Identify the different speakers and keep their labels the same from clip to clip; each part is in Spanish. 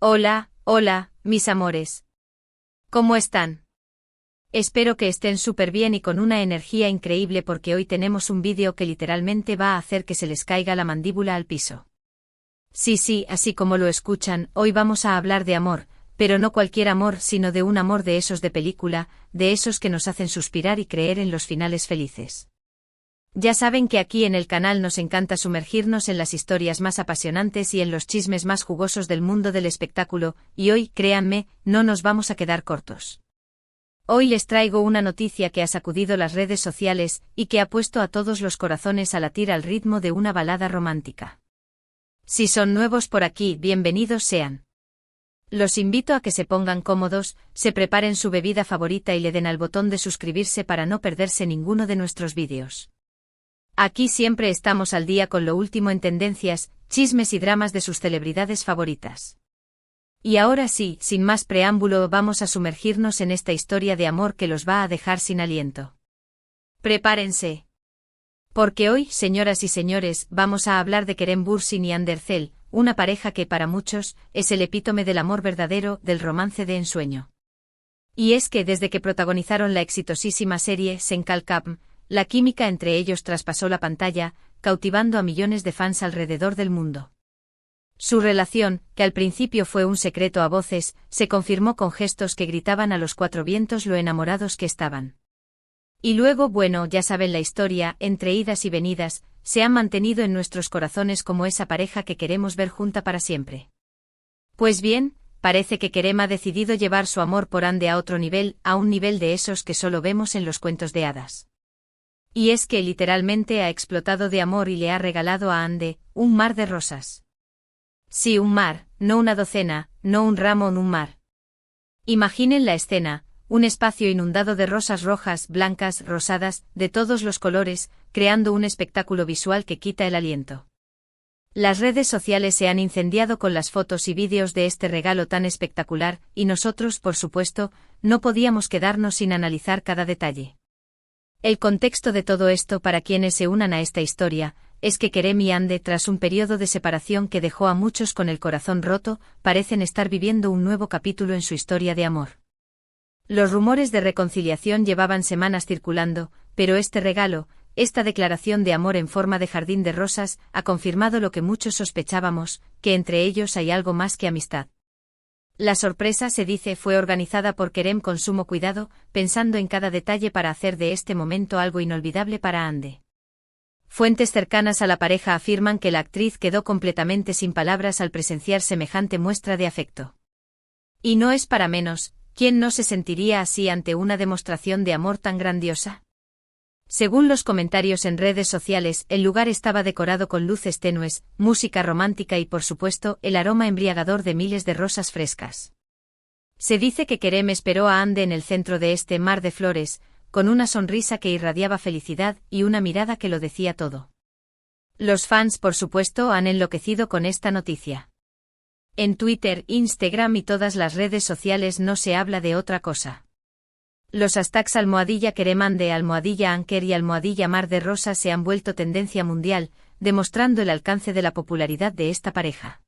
Speaker 1: Hola, hola, mis amores. ¿Cómo están? Espero que estén súper bien y con una energía increíble porque hoy tenemos un vídeo que literalmente va a hacer que se les caiga la mandíbula al piso. Sí, así como lo escuchan, hoy vamos a hablar de amor, pero no cualquier amor, sino de un amor de esos de película, de esos que nos hacen suspirar y creer en los finales felices. Ya saben que aquí en el canal nos encanta sumergirnos en las historias más apasionantes y en los chismes más jugosos del mundo del espectáculo, y hoy, créanme, no nos vamos a quedar cortos. Hoy les traigo una noticia que ha sacudido las redes sociales y que ha puesto a todos los corazones a latir al ritmo de una balada romántica. Si son nuevos por aquí, bienvenidos sean. Los invito a que se pongan cómodos, se preparen su bebida favorita y le den al botón de suscribirse para no perderse ninguno de nuestros vídeos. Aquí siempre estamos al día con lo último en tendencias, chismes y dramas de sus celebridades favoritas. Y ahora sí, sin más preámbulo, vamos a sumergirnos en esta historia de amor que los va a dejar sin aliento. Prepárense. Porque hoy, señoras y señores, vamos a hablar de Kerem Bürsin y Hande Erçel, una pareja que para muchos es el epítome del amor verdadero, del romance de ensueño. Y es que desde que protagonizaron la exitosísima serie Senkalkam, la química entre ellos traspasó la pantalla, cautivando a millones de fans alrededor del mundo. Su relación, que al principio fue un secreto a voces, se confirmó con gestos que gritaban a los cuatro vientos lo enamorados que estaban. Y luego, bueno, ya saben la historia, entre idas y venidas, se han mantenido en nuestros corazones como esa pareja que queremos ver junta para siempre. Pues bien, parece que Kerem ha decidido llevar su amor por Hande a otro nivel, a un nivel de esos que solo vemos en los cuentos de hadas. Y es que literalmente ha explotado de amor y le ha regalado a Hande un mar de rosas. Sí, un mar, no una docena, no un ramo, un mar. Imaginen la escena, un espacio inundado de rosas rojas, blancas, rosadas, de todos los colores, creando un espectáculo visual que quita el aliento. Las redes sociales se han incendiado con las fotos y vídeos de este regalo tan espectacular, y nosotros, por supuesto, no podíamos quedarnos sin analizar cada detalle. El contexto de todo esto para quienes se unan a esta historia, es que Kerem y Hande, tras un periodo de separación que dejó a muchos con el corazón roto, parecen estar viviendo un nuevo capítulo en su historia de amor. Los rumores de reconciliación llevaban semanas circulando, pero este regalo, esta declaración de amor en forma de jardín de rosas, ha confirmado lo que muchos sospechábamos, que entre ellos hay algo más que amistad. La sorpresa, se dice, fue organizada por Kerem con sumo cuidado, pensando en cada detalle para hacer de este momento algo inolvidable para Hande. Fuentes cercanas a la pareja afirman que la actriz quedó completamente sin palabras al presenciar semejante muestra de afecto. Y no es para menos, ¿quién no se sentiría así ante una demostración de amor tan grandiosa? Según los comentarios en redes sociales, el lugar estaba decorado con luces tenues, música romántica y por supuesto, el aroma embriagador de miles de rosas frescas. Se dice que Kerem esperó a Hande en el centro de este mar de flores, con una sonrisa que irradiaba felicidad y una mirada que lo decía todo. Los fans, por supuesto, han enloquecido con esta noticia. En Twitter, Instagram y todas las redes sociales no se habla de otra cosa. Los hashtags #Kerem Hande, #Anker y #Mar de Rosas se han vuelto tendencia mundial, demostrando el alcance de la popularidad de esta pareja.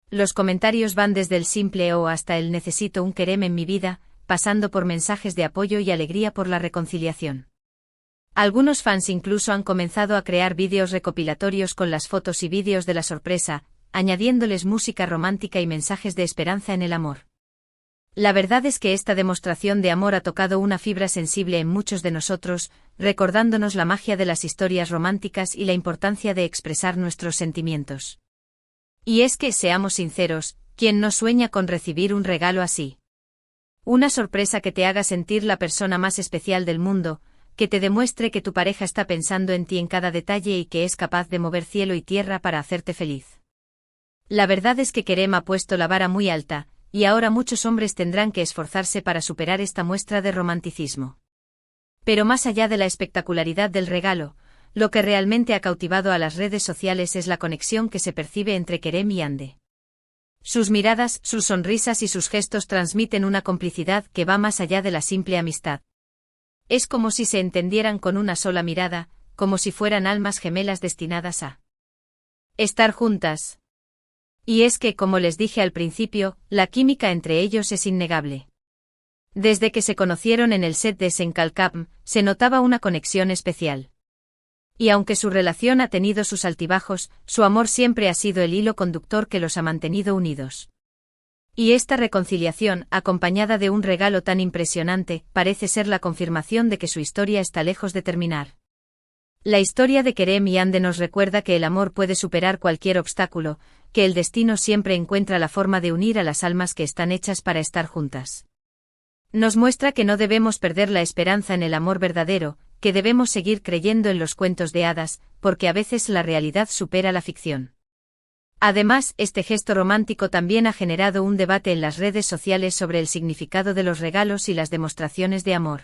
Speaker 1: Los comentarios van desde el simple "oh" hasta el "necesito un Kerem en mi vida", pasando por mensajes de apoyo y alegría por la reconciliación. Algunos fans incluso han comenzado a crear vídeos recopilatorios con las fotos y vídeos de la sorpresa, añadiéndoles música romántica y mensajes de esperanza en el amor. La verdad es que esta demostración de amor ha tocado una fibra sensible en muchos de nosotros, recordándonos la magia de las historias románticas y la importancia de expresar nuestros sentimientos. Y es que, seamos sinceros, ¿quién no sueña con recibir un regalo así? Una sorpresa que te haga sentir la persona más especial del mundo, que te demuestre que tu pareja está pensando en ti en cada detalle y que es capaz de mover cielo y tierra para hacerte feliz. La verdad es que Kerem ha puesto la vara muy alta, y ahora muchos hombres tendrán que esforzarse para superar esta muestra de romanticismo. Pero más allá de la espectacularidad del regalo, lo que realmente ha cautivado a las redes sociales es la conexión que se percibe entre Kerem y Hande. Sus miradas, sus sonrisas y sus gestos transmiten una complicidad que va más allá de la simple amistad. Es como si se entendieran con una sola mirada, como si fueran almas gemelas destinadas a estar juntas. Y es que, como les dije al principio, la química entre ellos es innegable. Desde que se conocieron en el set de Senkalkam, se notaba una conexión especial. Y aunque su relación ha tenido sus altibajos, su amor siempre ha sido el hilo conductor que los ha mantenido unidos. Y esta reconciliación, acompañada de un regalo tan impresionante, parece ser la confirmación de que su historia está lejos de terminar. La historia de Kerem y Hande nos recuerda que el amor puede superar cualquier obstáculo, que el destino siempre encuentra la forma de unir a las almas que están hechas para estar juntas. Nos muestra que no debemos perder la esperanza en el amor verdadero, que debemos seguir creyendo en los cuentos de hadas, porque a veces la realidad supera la ficción. Además, este gesto romántico también ha generado un debate en las redes sociales sobre el significado de los regalos y las demostraciones de amor.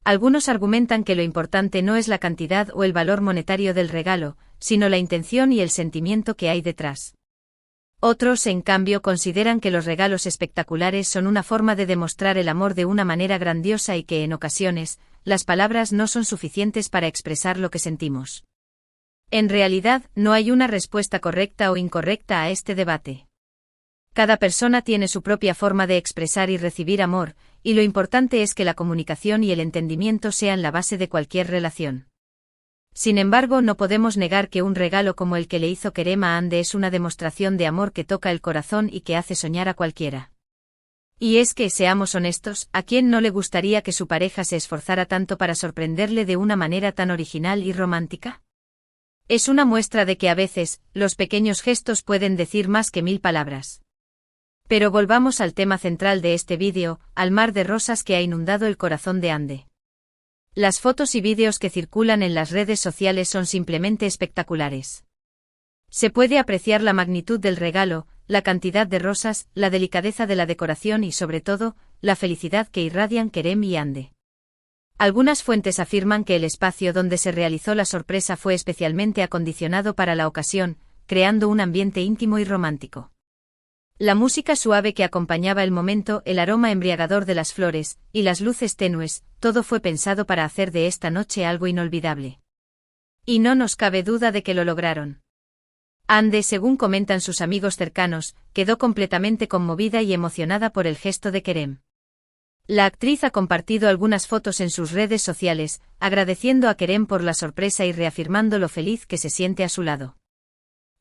Speaker 1: Algunos argumentan que lo importante no es la cantidad o el valor monetario del regalo, sino la intención y el sentimiento que hay detrás. Otros, en cambio, consideran que los regalos espectaculares son una forma de demostrar el amor de una manera grandiosa y que en ocasiones, las palabras no son suficientes para expresar lo que sentimos. En realidad, no hay una respuesta correcta o incorrecta a este debate. Cada persona tiene su propia forma de expresar y recibir amor, y lo importante es que la comunicación y el entendimiento sean la base de cualquier relación. Sin embargo, no podemos negar que un regalo como el que le hizo Kerem a Hande es una demostración de amor que toca el corazón y que hace soñar a cualquiera. Y es que, seamos honestos, ¿a quién no le gustaría que su pareja se esforzara tanto para sorprenderle de una manera tan original y romántica? Es una muestra de que a veces, los pequeños gestos pueden decir más que 1000 palabras. Pero volvamos al tema central de este vídeo, al mar de rosas que ha inundado el corazón de Hande. Las fotos y vídeos que circulan en las redes sociales son simplemente espectaculares. Se puede apreciar la magnitud del regalo, la cantidad de rosas, la delicadeza de la decoración y sobre todo, la felicidad que irradian Kerem y Hande. Algunas fuentes afirman que el espacio donde se realizó la sorpresa fue especialmente acondicionado para la ocasión, creando un ambiente íntimo y romántico. La música suave que acompañaba el momento, el aroma embriagador de las flores, y las luces tenues, todo fue pensado para hacer de esta noche algo inolvidable. Y no nos cabe duda de que lo lograron. Hande, según comentan sus amigos cercanos, quedó completamente conmovida y emocionada por el gesto de Kerem. La actriz ha compartido algunas fotos en sus redes sociales, agradeciendo a Kerem por la sorpresa y reafirmando lo feliz que se siente a su lado.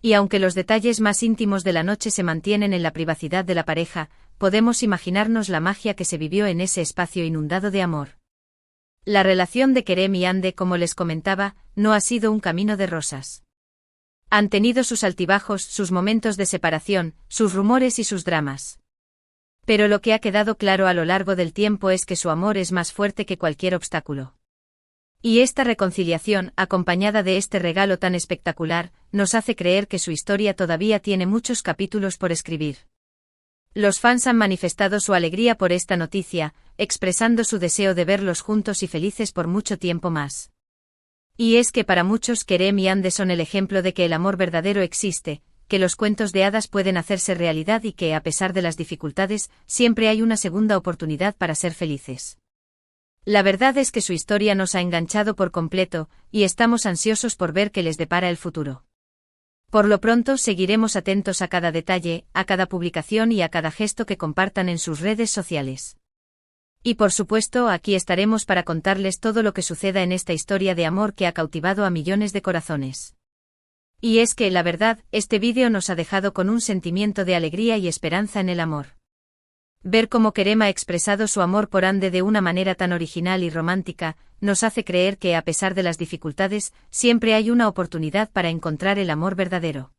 Speaker 1: Y aunque los detalles más íntimos de la noche se mantienen en la privacidad de la pareja, podemos imaginarnos la magia que se vivió en ese espacio inundado de amor. La relación de Kerem y Hande, como les comentaba, no ha sido un camino de rosas. Han tenido sus altibajos, sus momentos de separación, sus rumores y sus dramas. Pero lo que ha quedado claro a lo largo del tiempo es que su amor es más fuerte que cualquier obstáculo. Y esta reconciliación, acompañada de este regalo tan espectacular, nos hace creer que su historia todavía tiene muchos capítulos por escribir. Los fans han manifestado su alegría por esta noticia, expresando su deseo de verlos juntos y felices por mucho tiempo más. Y es que para muchos Kerem y Hande son el ejemplo de que el amor verdadero existe, que los cuentos de hadas pueden hacerse realidad y que, a pesar de las dificultades, siempre hay una segunda oportunidad para ser felices. La verdad es que su historia nos ha enganchado por completo, y estamos ansiosos por ver qué les depara el futuro. Por lo pronto seguiremos atentos a cada detalle, a cada publicación y a cada gesto que compartan en sus redes sociales. Y por supuesto, aquí estaremos para contarles todo lo que suceda en esta historia de amor que ha cautivado a millones de corazones. Y es que, la verdad, este vídeo nos ha dejado con un sentimiento de alegría y esperanza en el amor. Ver cómo Kerem ha expresado su amor por Hande de una manera tan original y romántica, nos hace creer que, a pesar de las dificultades, siempre hay una oportunidad para encontrar el amor verdadero.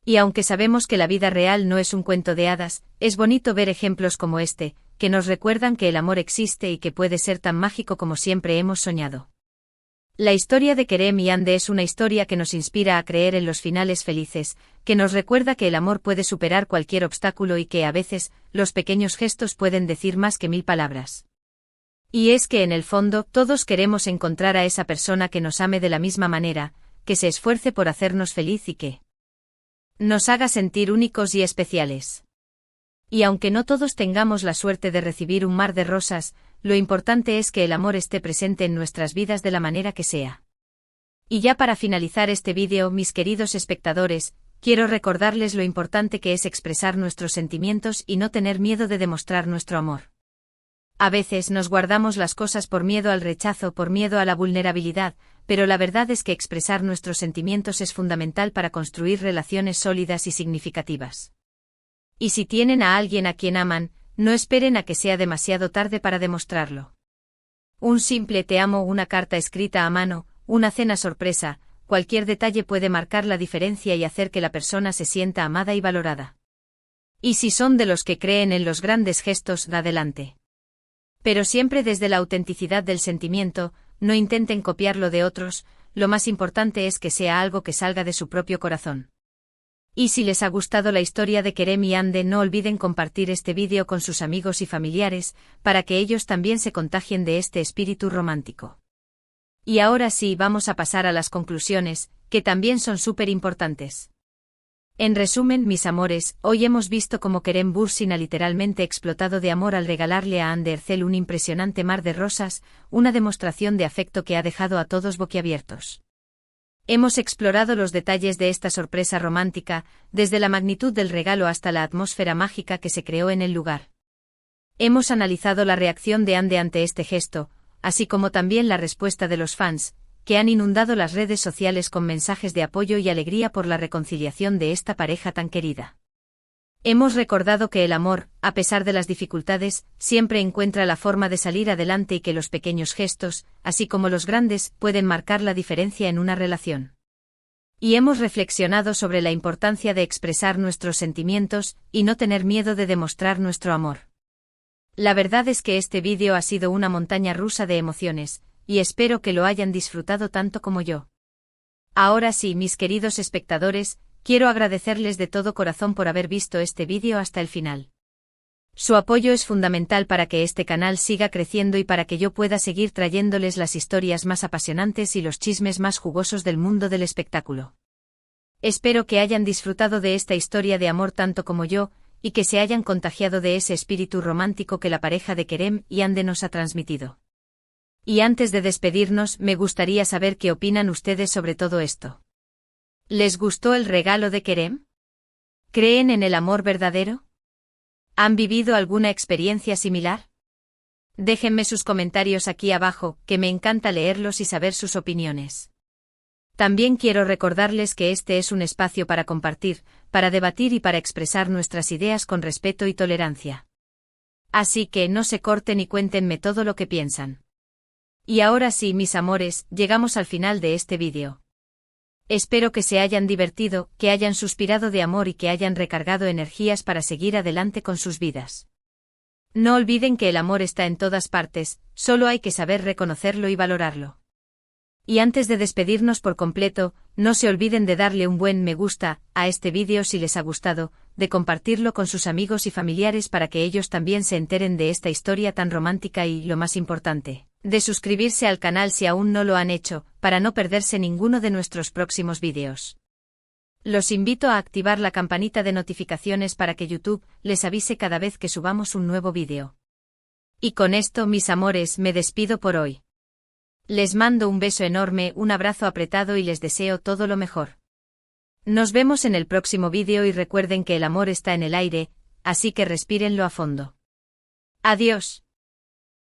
Speaker 1: Y aunque sabemos que la vida real no es un cuento de hadas, es bonito ver ejemplos como este, que nos recuerdan que el amor existe y que puede ser tan mágico como siempre hemos soñado. La historia de Kerem y Hande es una historia que nos inspira a creer en los finales felices, que nos recuerda que el amor puede superar cualquier obstáculo y que, a veces, los pequeños gestos pueden decir más que 1000 palabras. Y es que en el fondo, todos queremos encontrar a esa persona que nos ame de la misma manera, que se esfuerce por hacernos feliz y que nos haga sentir únicos y especiales. Y aunque no todos tengamos la suerte de recibir un mar de rosas, lo importante es que el amor esté presente en nuestras vidas de la manera que sea. Y ya para finalizar este vídeo, mis queridos espectadores, quiero recordarles lo importante que es expresar nuestros sentimientos y no tener miedo de demostrar nuestro amor. A veces nos guardamos las cosas por miedo al rechazo, por miedo a la vulnerabilidad, pero la verdad es que expresar nuestros sentimientos es fundamental para construir relaciones sólidas y significativas. Y si tienen a alguien a quien aman, no esperen a que sea demasiado tarde para demostrarlo. Un simple te amo, una carta escrita a mano, una cena sorpresa, cualquier detalle puede marcar la diferencia y hacer que la persona se sienta amada y valorada. Y si son de los que creen en los grandes gestos, adelante. Pero siempre desde la autenticidad del sentimiento, no intenten copiarlo de otros, lo más importante es que sea algo que salga de su propio corazón. Y si les ha gustado la historia de Kerem y Hande, no olviden compartir este vídeo con sus amigos y familiares, para que ellos también se contagien de este espíritu romántico. Y ahora sí, vamos a pasar a las conclusiones, que también son súper importantes. En resumen, mis amores, hoy hemos visto cómo Kerem Bürsin ha literalmente explotado de amor al regalarle a Hande Erçel un impresionante mar de rosas, una demostración de afecto que ha dejado a todos boquiabiertos. Hemos explorado los detalles de esta sorpresa romántica, desde la magnitud del regalo hasta la atmósfera mágica que se creó en el lugar. Hemos analizado la reacción de Hande ante este gesto, así como también la respuesta de los fans, que han inundado las redes sociales con mensajes de apoyo y alegría por la reconciliación de esta pareja tan querida. Hemos recordado que el amor, a pesar de las dificultades, siempre encuentra la forma de salir adelante y que los pequeños gestos, así como los grandes, pueden marcar la diferencia en una relación. Y hemos reflexionado sobre la importancia de expresar nuestros sentimientos y no tener miedo de demostrar nuestro amor. La verdad es que este vídeo ha sido una montaña rusa de emociones, y espero que lo hayan disfrutado tanto como yo. Ahora sí, mis queridos espectadores, quiero agradecerles de todo corazón por haber visto este vídeo hasta el final. Su apoyo es fundamental para que este canal siga creciendo y para que yo pueda seguir trayéndoles las historias más apasionantes y los chismes más jugosos del mundo del espectáculo. Espero que hayan disfrutado de esta historia de amor tanto como yo, y que se hayan contagiado de ese espíritu romántico que la pareja de Kerem y Hande nos ha transmitido. Y antes de despedirnos, me gustaría saber qué opinan ustedes sobre todo esto. ¿Les gustó el regalo de Kerem? ¿Creen en el amor verdadero? ¿Han vivido alguna experiencia similar? Déjenme sus comentarios aquí abajo, que me encanta leerlos y saber sus opiniones. También quiero recordarles que este es un espacio para compartir, para debatir y para expresar nuestras ideas con respeto y tolerancia. Así que no se corten y cuéntenme todo lo que piensan. Y ahora sí, mis amores, llegamos al final de este vídeo. Espero que se hayan divertido, que hayan suspirado de amor y que hayan recargado energías para seguir adelante con sus vidas. No olviden que el amor está en todas partes, solo hay que saber reconocerlo y valorarlo. Y antes de despedirnos por completo, no se olviden de darle un buen me gusta a este vídeo si les ha gustado, de compartirlo con sus amigos y familiares para que ellos también se enteren de esta historia tan romántica y, lo más importante, de suscribirse al canal si aún no lo han hecho, para no perderse ninguno de nuestros próximos vídeos. Los invito a activar la campanita de notificaciones para que YouTube les avise cada vez que subamos un nuevo vídeo. Y con esto, mis amores, me despido por hoy. Les mando un beso enorme, un abrazo apretado y les deseo todo lo mejor. Nos vemos en el próximo vídeo y recuerden que el amor está en el aire, así que respírenlo a fondo. Adiós.